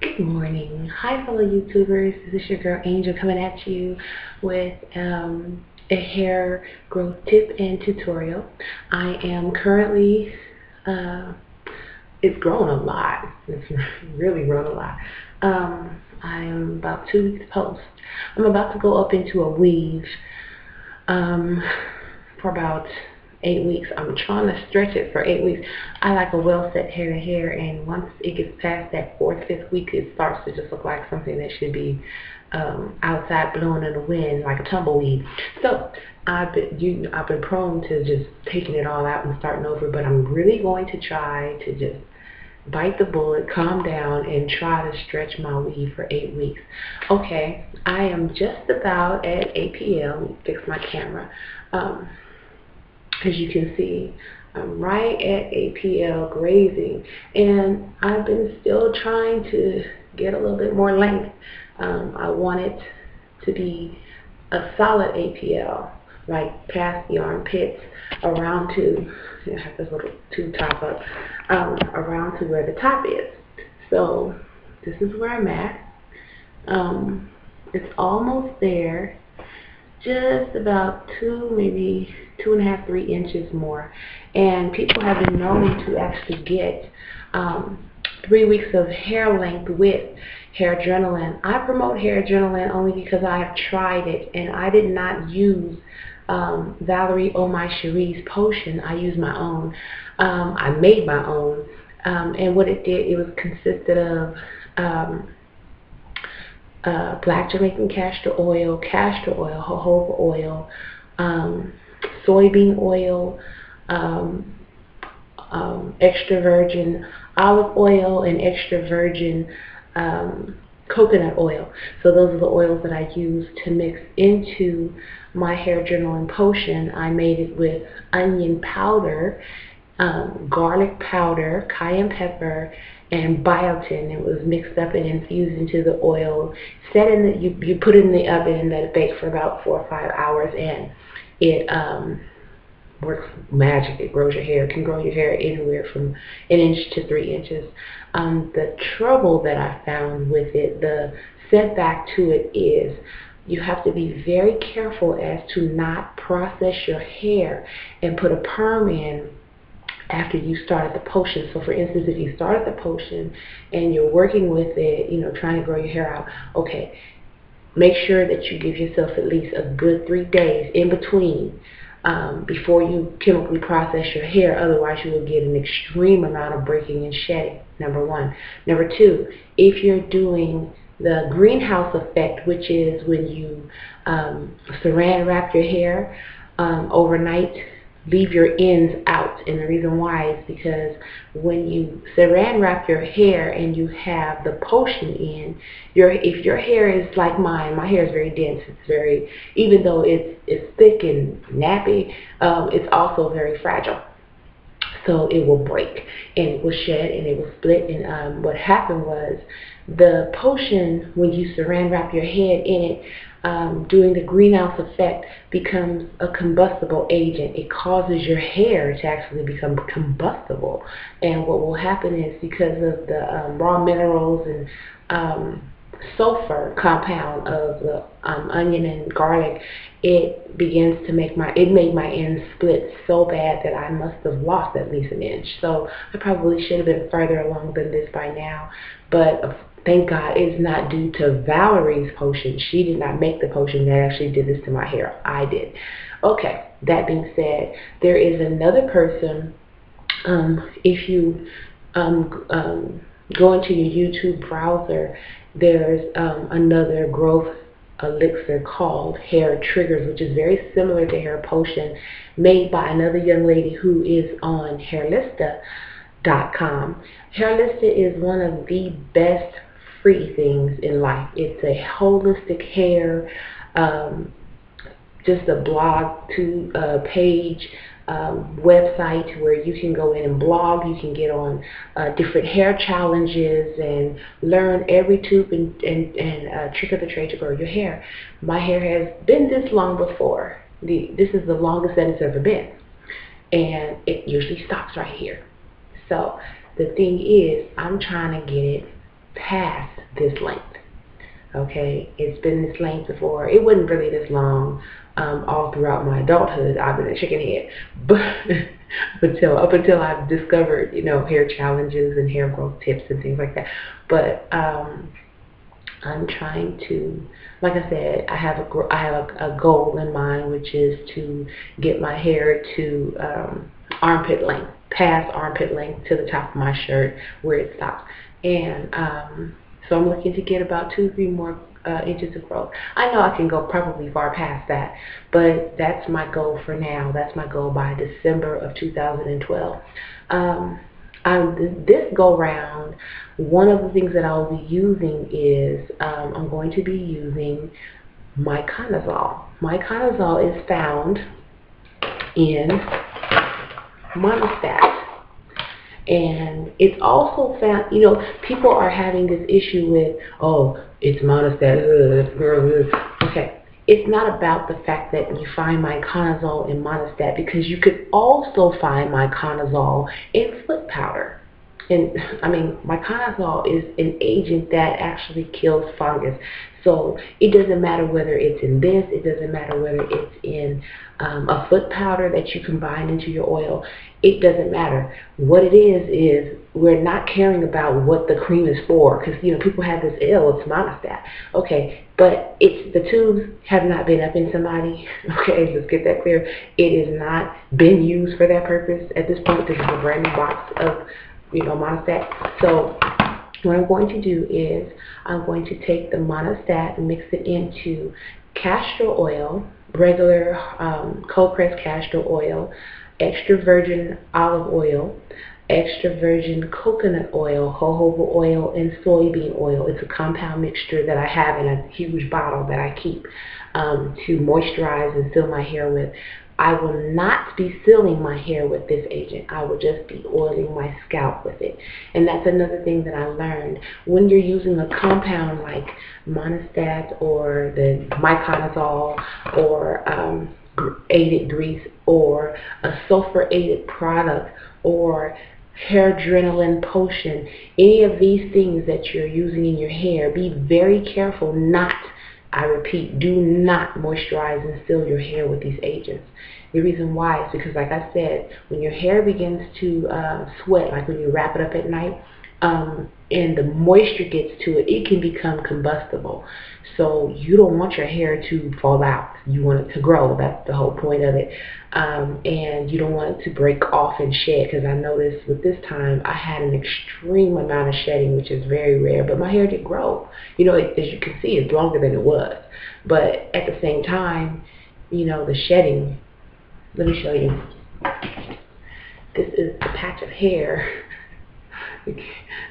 Good morning. Hi, fellow YouTubers. This is your girl Angel coming at you with a hair growth tip and tutorial. I am currently, it's grown a lot. It's really grown a lot. I am about 2 weeks post. I'm about to go up into a weave for about 8 weeks. I'm trying to stretch it for 8 weeks. I like a well-set hair to hair, and once it gets past that 4th, 5th week, it starts to just look like something that should be outside blowing in the wind, like a tumbleweed. So I've been prone to just taking it all out and starting over, but I'm really going to try to just bite the bullet, calm down, and try to stretch my weave for 8 weeks. Okay, I am just about at APL. Let me fix my camera. As you can see, I'm right at APL grazing, and I've been still trying to get a little bit more length. I want it to be a solid APL, like past the armpits, around to, I have this little tube top up, around to where the top is. So this is where I'm at. It's almost there. Just about maybe 2.5, 3 inches more. And people have been known to actually get 3 weeks of hair length with hairdrynalin. I promote hairdrynalin only because I have tried it, and I did not use Valerie Oh My Cherie's potion. I used my own. I made my own. And what it did, it was consisted of black Jamaican castor oil, jojoba oil, soybean oil, extra virgin olive oil, and extra virgin coconut oil. So those are the oils that I use to mix into my hairdrynalin potion. I made it with onion powder, garlic powder, cayenne pepper, and biotin. It was mixed up and infused into the oil. Set in the, you put it in the oven and let it bake for about 4 or 5 hours, and it works magic. It grows your hair. It can grow your hair anywhere from 1 inch to 3 inches. The trouble that I found with it, the setback to it, is you have to be very careful as to not process your hair and put a perm in after you started the potion. So for instance, if you started the potion and you're working with it, trying to grow your hair out, okay, make sure that you give yourself at least a good 3 days in between before you chemically process your hair. Otherwise, you will get an extreme amount of breaking and shedding, number one. Number two, if you're doing the greenhouse effect, which is when you saran wrap your hair overnight, leave your ends out. And the reason why is because when you saran wrap your hair and you have the potion in, if your hair is like mine, my hair is very dense. It's very, even though it's thick and nappy, it's also very fragile. So it will break, and it will shed, and it will split. And what happened was, the potion, when you saran wrap your head in it, doing the greenhouse effect, becomes a combustible agent. It causes your hair to actually become combustible. And what will happen is, because of the raw minerals and sulfur compound of the onion and garlic, it begins to make it made my ends split so bad that I must have lost at least 1 inch. So I probably should have been further along than this by now. But thank God it's not due to Valerie's potion. She did not make the potion that actually did this to my hair. I did. Okay, that being said, there is another person. If you go into your YouTube browser, there's another growth elixir called Hair Triggers, which is very similar to Hair Potion, made by another young lady who is on hairlista.com. Hairlista is one of the best free things in life. It's a holistic hair, just a blog page, website where you can go in and blog. You can get on different hair challenges and learn every tube and trick of the trade to grow your hair. My hair has been this long before. This is the longest that it's ever been, and it usually stops right here. So the thing is, I'm trying to get it past this length. Okay, it's been this length before. It wasn't really this long all throughout my adulthood. I've been a chicken head, but up until I've discovered, you know, hair challenges and hair growth tips and things like that. But I'm trying to, like I said, I have a goal in mind, which is to get my hair to armpit length, past armpit length to the top of my shirt where it stops. And so I'm looking to get about 2-3 more inches of growth. I know I can go probably far past that, but that's my goal for now. That's my goal by December of 2012. This go round, one of the things that I'll be using is I'm going to be using miconazol. Miconazol is found in monostat. And it's also found, you know, people are having this issue with, oh, it's monostat, okay. It's not about the fact that you find miconazol in monostat, because you could also find miconazol in foot powder. And I mean, miconazol is an agent that actually kills fungus. So it doesn't matter whether it's in this, it doesn't matter whether it's in a foot powder that you combine into your oil. It doesn't matter. What it is we're not caring about what the cream is for, because, you know, people have this, it's monostat. Okay, but it's, the tubes have not been up in somebody. Okay, let's get that clear. It has not been used for that purpose at this point. This is a brand new box of, you know, monostat. So what I'm going to do is I'm going to take the monostat and mix it into castor oil, regular cold pressed castor oil, extra virgin olive oil, extra virgin coconut oil, jojoba oil, and soybean oil. It's a compound mixture that I have in a huge bottle that I keep to moisturize and fill my hair with. I will not be sealing my hair with this agent. I will just be oiling my scalp with it. And that's another thing that I learned. When you're using a compound like monostat or the miconazol or aided grease or a sulfur-aided product or hairdrynalin potion, any of these things that you're using in your hair, be very careful not, I repeat, do not moisturize and seal your hair with these agents. The reason why is because, like I said, when your hair begins to sweat, like when you wrap it up at night, and the moisture gets to it, it can become combustible. So you don't want your hair to fall out. You want it to grow. That's the whole point of it. And you don't want it to break off and shed, because I noticed with this time I had an extreme amount of shedding, which is very rare, but my hair did grow. You know, as you can see, it's longer than it was. But at the same time, you know, the shedding, let me show you. This is a patch of hair.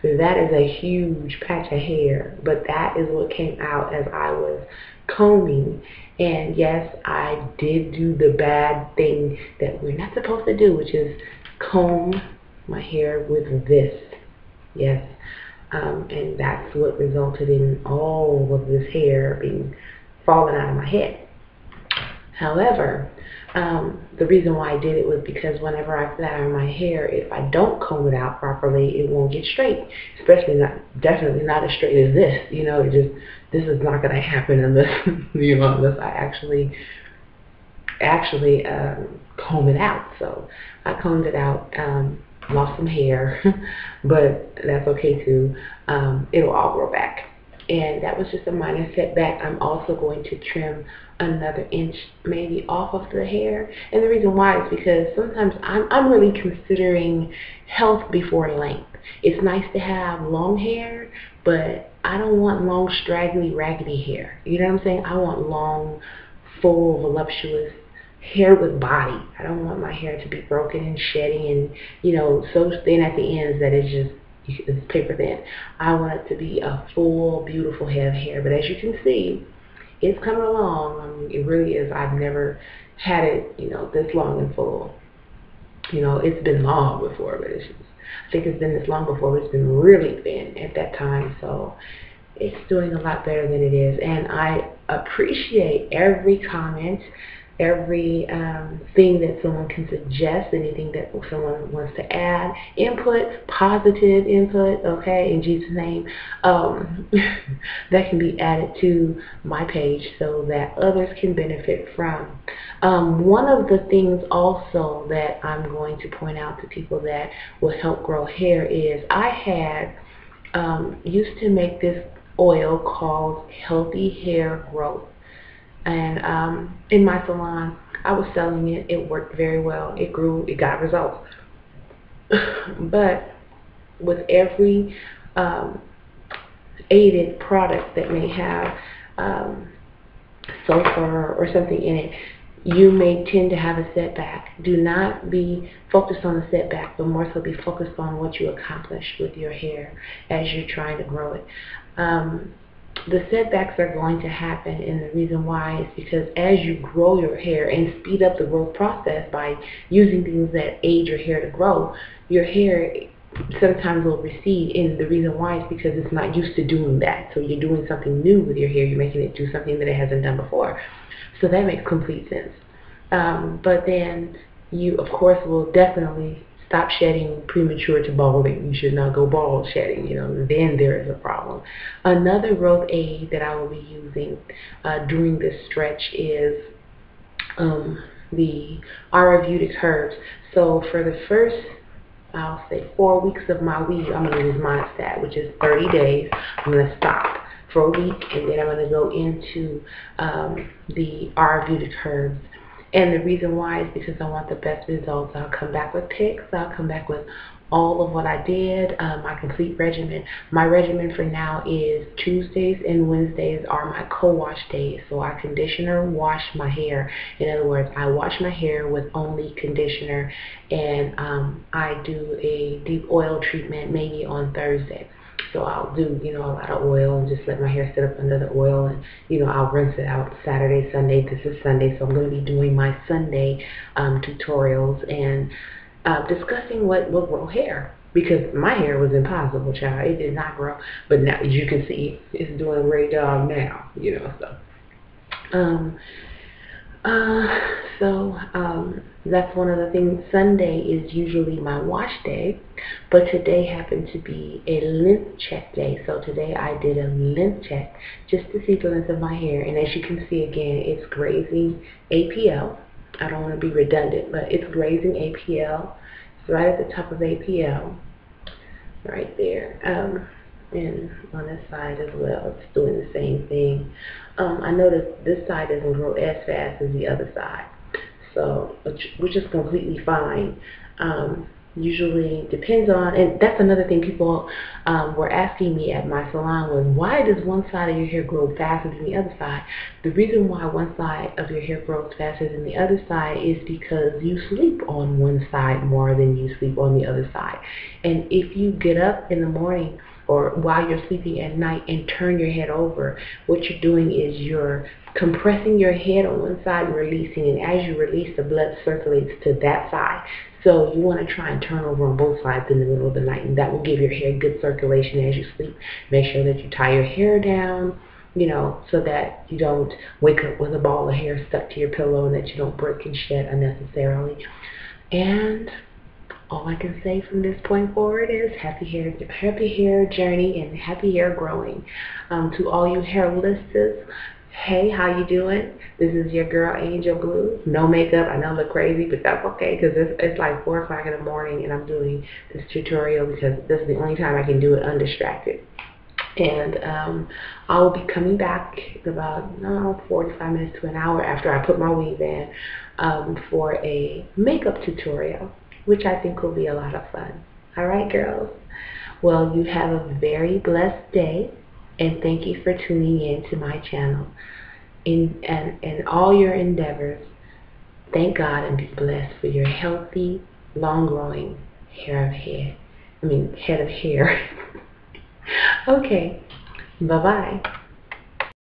That is a huge patch of hair, but that is what came out as I was combing. And yes, I did do the bad thing that we're not supposed to do, which is comb my hair with this. Yes, and that's what resulted in all of this hair being falling out of my head. However, the reason why I did it was because whenever I flatten my hair, if I don't comb it out properly, it won't get straight. Especially definitely not as straight as this. You know, this is not going to happen unless, you know, unless I actually comb it out. So I combed it out, lost some hair, but that's okay too. It'll all grow back. And that was just a minor setback. I'm also going to trim another inch maybe off of the hair. And the reason why is because sometimes I'm really considering health before length. It's nice to have long hair, but I don't want long, straggly, raggedy hair. You know what I'm saying? I want long, full, voluptuous hair with body. I don't want my hair to be broken and shedding and, you know, so thin at the ends that it's just, it's paper thin. I want it to be a full, beautiful head of hair. But as you can see, it's coming along. I mean, it really is. I've never had it, you know, this long and full. You know, it's been long before, but it's just, I think it's been this long before, but it's been really thin at that time. So it's doing a lot better than it is. And I appreciate every comment every thing that someone can suggest, anything that someone wants to add, input, positive input, okay, in Jesus' name, that can be added to my page so that others can benefit from. One of the things also that I'm going to point out to people that will help grow hair is I had used to make this oil called Healthy Hair Growth. And in my salon, I was selling it. It worked very well. It grew. It got results. But with every aided product that may have sulfur or something in it, you may tend to have a setback. Do not be focused on the setback, but more so be focused on what you accomplish with your hair as you're trying to grow it. The setbacks are going to happen, and the reason why is because as you grow your hair and speed up the growth process by using things that aid your hair to grow, your hair sometimes will recede, and the reason why is because it's not used to doing that. So you're doing something new with your hair, you're making it do something that it hasn't done before. So that makes complete sense. But then you, of course, will definitely stop shedding premature to balding. You should not go bald shedding, then there is a problem. Another growth aid that I will be using during this stretch is the Ayurvedic herbs. So for the first, I'll say 4 weeks of my weed, I'm going to use Monostat, which is 30 days. I'm going to stop for a week, and then I'm going to go into the Ayurvedic herbs. And the reason why is because I want the best results. I'll come back with pics. I'll come back with all of what I did, my complete regimen. My regimen for now is Tuesdays and Wednesdays are my co-wash days. So I conditioner, wash my hair. In other words, I wash my hair with only conditioner, and I do a deep oil treatment maybe on Thursday. So I'll do, a lot of oil and just let my hair sit up under the oil, and, I'll rinse it out Saturday, Sunday. This is Sunday, so I'm going to be doing my Sunday tutorials and discussing what will grow hair, because my hair was impossible, child. It did not grow, but now, as you can see, it's doing a great job now, so. That's one of the things. Sunday is usually my wash day, but today happened to be a length check day. So today I did a length check just to see the length of my hair. And as you can see again, it's grazing APL. I don't want to be redundant, but it's grazing APL. It's right at the top of APL, right there. And on this side as well, it's doing the same thing. I noticed this side doesn't grow as fast as the other side. So, which is completely fine. Usually depends on, and that's another thing people were asking me at my salon was, why does one side of your hair grow faster than the other side? The reason why one side of your hair grows faster than the other side is because you sleep on one side more than you sleep on the other side. And if you get up in the morning or while you're sleeping at night and turn your head over, what you're doing is you're compressing your head on one side and releasing, and as you release, the blood circulates to that side. So you want to try and turn over on both sides in the middle of the night, and that will give your hair good circulation as you sleep. Make sure that you tie your hair down, so that you don't wake up with a ball of hair stuck to your pillow and that you don't break and shed unnecessarily. And all I can say from this point forward is happy hair journey and happy hair growing. To all you hairlistas, hey, how you doing? This is your girl Angel Blue. No makeup. I know I look crazy, but that's okay, because it's like 4 o'clock in the morning and I'm doing this tutorial because this is the only time I can do it undistracted. And I will be coming back about 45 minutes to an hour after I put my weave in for a makeup tutorial, which I think will be a lot of fun. All right, girls. Well, you have a very blessed day, and thank you for tuning in to my channel. In all your endeavors, thank God and be blessed for your healthy, long-growing head of hair. Okay, bye-bye.